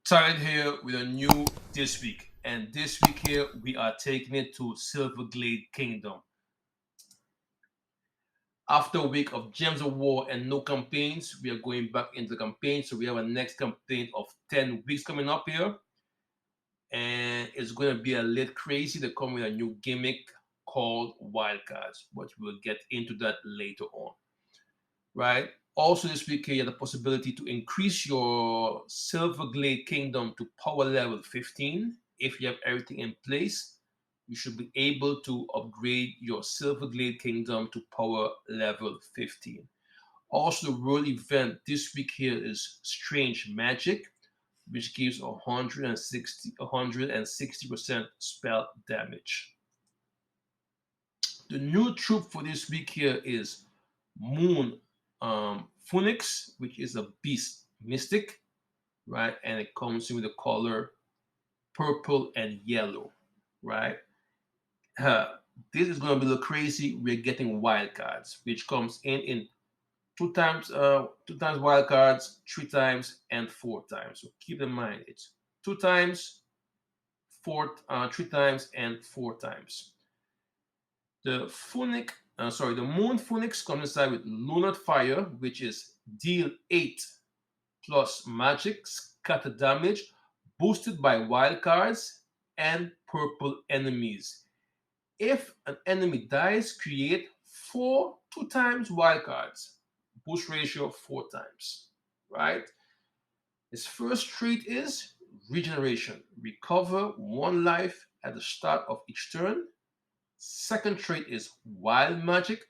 Started here with a new this week, and this week here we are taking it to Silverglade Kingdom. After a week of Gems of War and no campaigns, we are going back into the campaign. So we have a next campaign of 10 weeks coming up here, and it's going to be a little crazy. They come with a new gimmick called Wildcards, but we'll get into that later on, right? Also, this week here, you have the possibility to increase your Silverglade Kingdom to power level 15. If you have everything in place, you should be able to upgrade your Silverglade Kingdom to power level 15. Also, the world event this week here is Strange Magic, which gives 160% spell damage. The new troop for this week here is Moon Phoenix, which is a beast mystic, right? And it comes in with the color purple and yellow, right? Uh, this is going to be a little crazy. We're getting wild cards, which comes in two times wild cards, 3 times, and 4 times. So keep in mind it's 2 times, 3 times, and 4 times. The Moon Phoenix comes inside with Lunar Fire, which is deal 8 plus magic, scatter damage, boosted by wild cards and purple enemies. If an enemy dies, create 2 times wild cards. Boost ratio 4 times. Right? His first trait is regeneration. Recover 1 life at the start of each turn. Second trait is wild magic.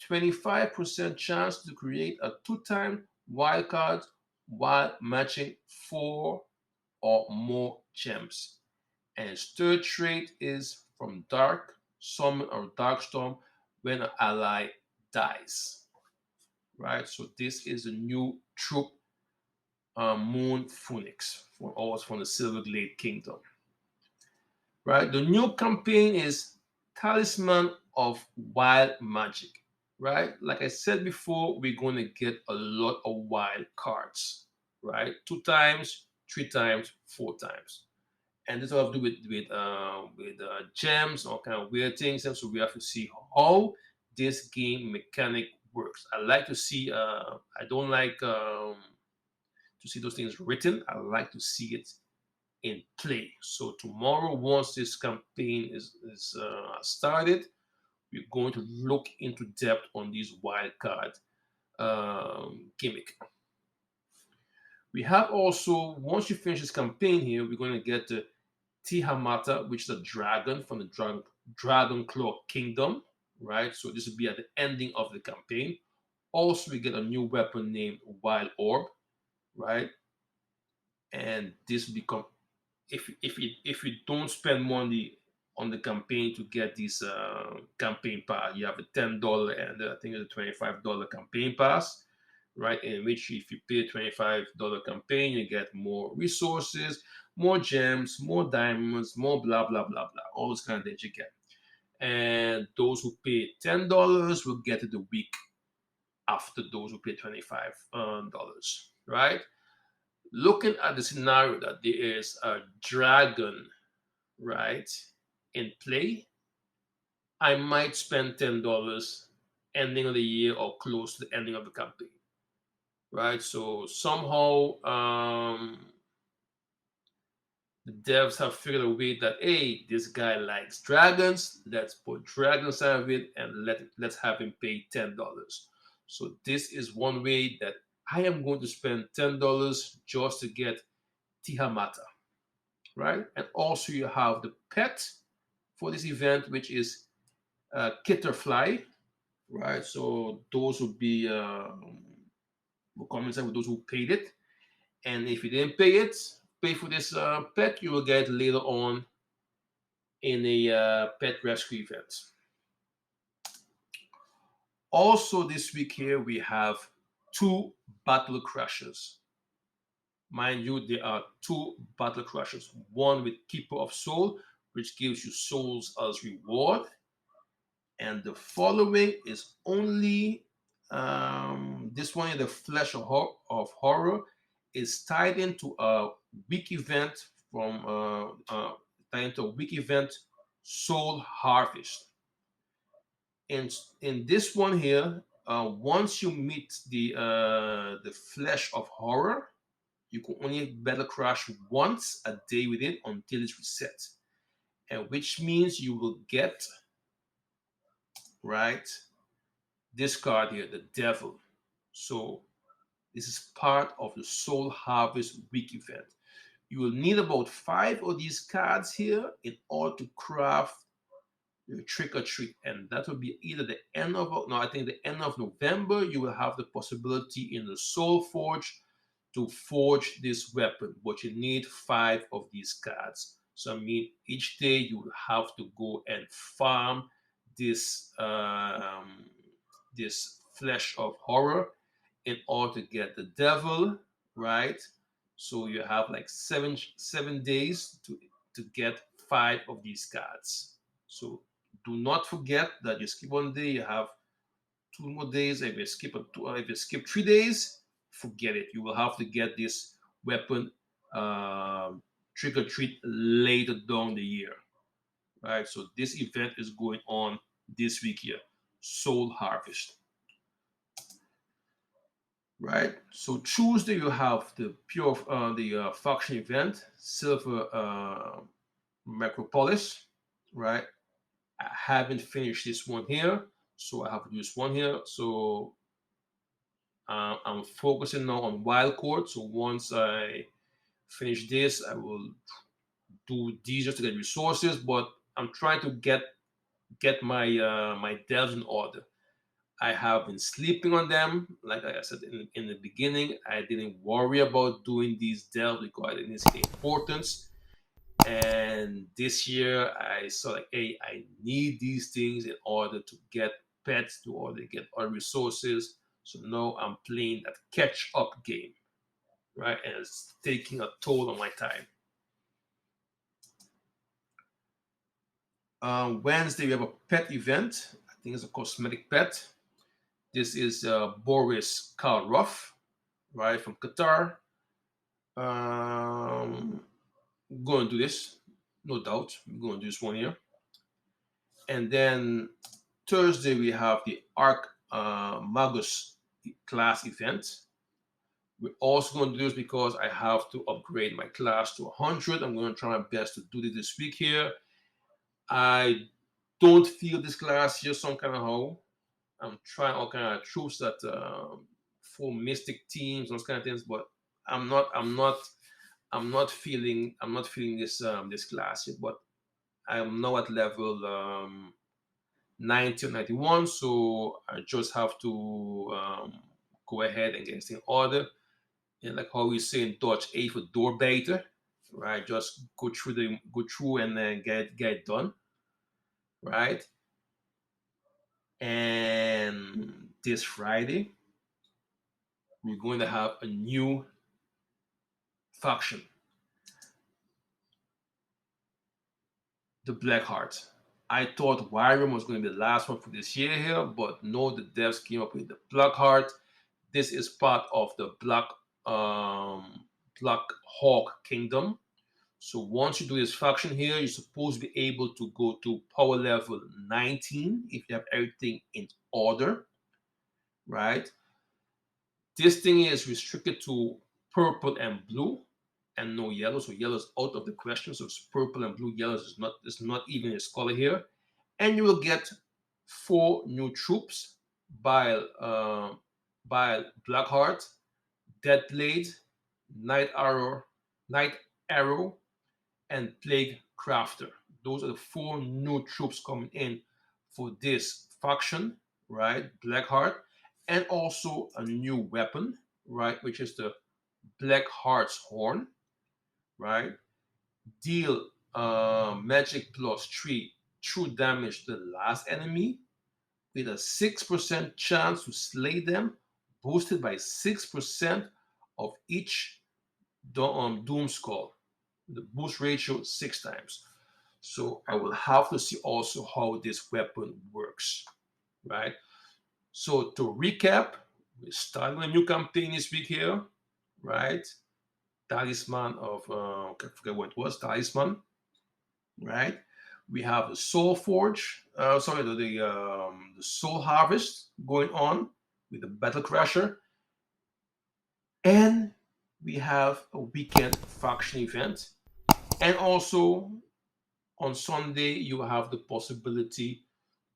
25% chance to create a 2 time wild card while matching 4 or more gems. And his third trait is from Dark Summon or Dark Storm when an ally dies. Right? So this is a new troop, Moon Phoenix, for us from the Silverglade Kingdom. Right? The new campaign is Talisman of Wild Magic. Right? Like I said before, we're going to get a lot of wild cards. Right? 2 times, 3 times, 4 times. And this will have to do with gems, all kind of weird things. And so we have to see how this game mechanic works. I like to see. I don't like to see those things written. I like to see it in play. So tomorrow, once this campaign is started, we're going to look into depth on these wildcard gimmick. We have also, once you finish this campaign here, we're going to get the Tihamata, which is a dragon from the Dragon Claw Kingdom, right? So this will be at the ending of the campaign. Also, we get a new weapon named Wild Orb, right? And this will become, if you don't spend money on the campaign to get this campaign pass, you have a $10 and I think it's a $25 campaign pass, right? In which if you pay $25 campaign, you get more resources, more gems, more diamonds, more blah blah blah blah, all those kind of things you get. And those who pay $10 will get it the week after those who pay $25, right? Looking at the scenario that there is a dragon, right, in play, I might spend $10 ending of the year or close to the ending of the campaign, right? So somehow the devs have figured a way that hey, this guy likes dragons. Let's put dragons out of it and let's have him pay $10. So this is one way that I am going to spend $10 just to get Tihamata, right? And also you have the pet for this event, which is Kitterfly, right? So those would be will come inside with those who paid it. And if you didn't pay for this pet, you will get it later on in a pet rescue event. Also, this week here we have 2 BATTLECRASHERs. Mind you, there are 2 BATTLECRASHERs. One with Keeper of Soul, which gives you souls as reward, and the following is only this one in the Flesh of Horror is tied into a week event from into a week event, Soul Harvest. In this one here, once you meet the flesh of horror, you can only battle crash once a day with it until it's reset, and which means you will get, right, this card here, the Devil. So this is part of the Soul Harvest week event. You will need about 5 of these cards here in order to craft your trick or treat, and that will be either the end of no, I think the end of November. You will have the possibility in the Soul Forge to forge this weapon, but you need 5 of these cards. So I mean, each day you will have to go and farm this this flesh of horror in order to get the Devil, right? So you have like seven days to get 5 of these cards. So do not forget that you skip one day, you have 2 more days. If you skip 3 days, forget it. You will have to get this weapon trick or treat later down the year, right? So this event is going on this week here, Soul Harvest, right? So Tuesday you have the faction event, Silver NECROPOLIS, right? I haven't finished this one here, so I have to use one here. So I'm focusing now on wild chord. So once I finish this, I will do these just to get resources. But I'm trying to get my my delves in order. I have been sleeping on them. Like I said in the beginning, I didn't worry about doing these delves because I didn't see the importance. And this year, I saw like, hey, I need these things in order to get pets, to order to get other resources. So now I'm playing that catch up game, right? And it's taking a toll on my time. Wednesday, we have a pet event. I think it's a cosmetic pet. This is Boris Karloff, right, from Qatar. Going to do this, no doubt. I'm going to do this one here. And then Thursday, we have the ARCHMAGUS class event. We're also going to do this because I have to upgrade my class to 100. I'm going to try my best to do this week here. I don't feel this class here some kind of how. I'm trying all kind of troops that for mystic teams, those kind of things, but I'm not feeling this this class yet. But I am now at level 90 or 91, so I just have to go ahead and get this thing ordered. And like how we say in Dutch, A for doorbeter, right? Just go through and then get it done, right? And this Friday, we're going to have a new faction, the Blackheart. I thought Wyram was going to be the last one for this year here, but no, the devs came up with the Blackheart. This is part of the Black Hawk Kingdom. So once you do this faction here, you're supposed to be able to go to power level 19 if you have everything in order, right? This thing is restricted to purple and blue and no yellow. So yellow is out of the question. So it's purple and blue. Yellow is not even its color here. And you will get 4 new troops by Blackheart, Deadblade, Night Arrow, and Plague Crafter. Those are the 4 new troops coming in for this faction, right? Blackheart, and also a new weapon, right? Which is the Blackheart's Horn, right? Deal magic plus 3 true damage to the last enemy with a 6% chance to slay them, boosted by 6% of each Doom Skull. The boost ratio 6 times. So I will have to see also how this weapon works, right? So to recap, we're starting a new campaign this week here, right? Talisman of I forget what it was, Talisman, right? We have the Soul Forge, sorry, the Soul Harvest going on with the Battlecrasher, and we have a weekend faction event, and also on Sunday you have the possibility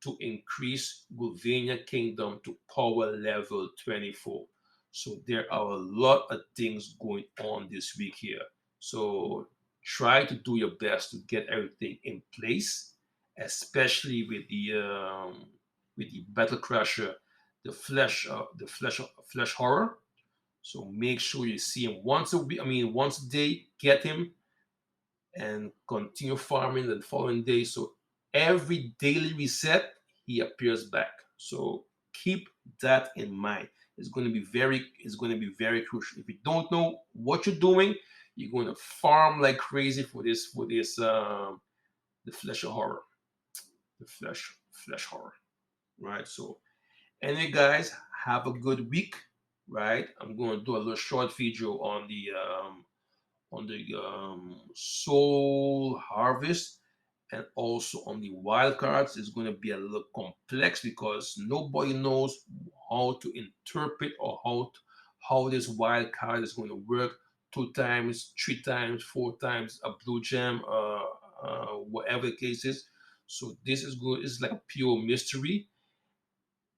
to increase Gulvania Kingdom to power level 24. So there are a lot of things going on this week here. So try to do your best to get everything in place, especially with the Battle Crasher, flesh horror. So make sure you see him once a week. I mean, once a day. Get him and continue farming the following day. So every daily reset, he appears back. So keep that in mind. It's going to be very crucial. If you don't know what you're doing, you're going to farm like crazy for this the flesh of horror, the flesh horror, right? So anyway, guys, have a good week, right? I'm going to do a little short video on the soul harvest and also on the wild cards. Is going to be a little complex because nobody knows how to interpret or how this wild card is going to work. 2 times, 3 times, 4 times a blue gem, whatever the case is. So this is good. It's like a pure mystery,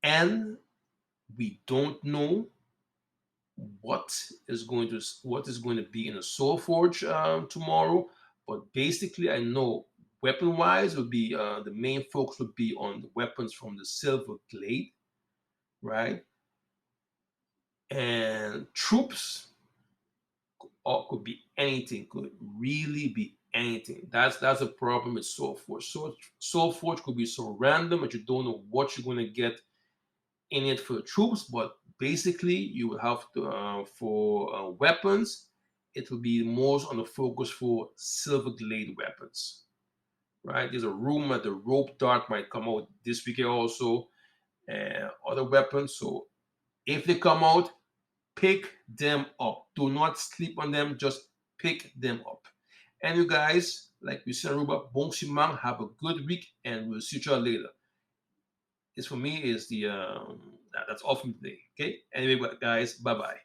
and we don't know what is going to be in a soul forge tomorrow. But basically I know weapon wise would be the main focus would be on the weapons from the Silverglade, right? And troops, or could be anything, could really be anything. That's a problem with soul forge. Soul forge could be so random that you don't know what you're going to get in it for troops, but basically you will have to for weapons, it will be most on the focus for Silverglade weapons, right? There's a rumor that the rope dart might come out this weekend also, other weapons. So if they come out, pick them up. Do not sleep on them. Just pick them up. And you guys, like we said, Ruba, bon simang, have a good week, and we'll see you later. This for me is that's all from today. Okay. Anyway, guys, bye bye.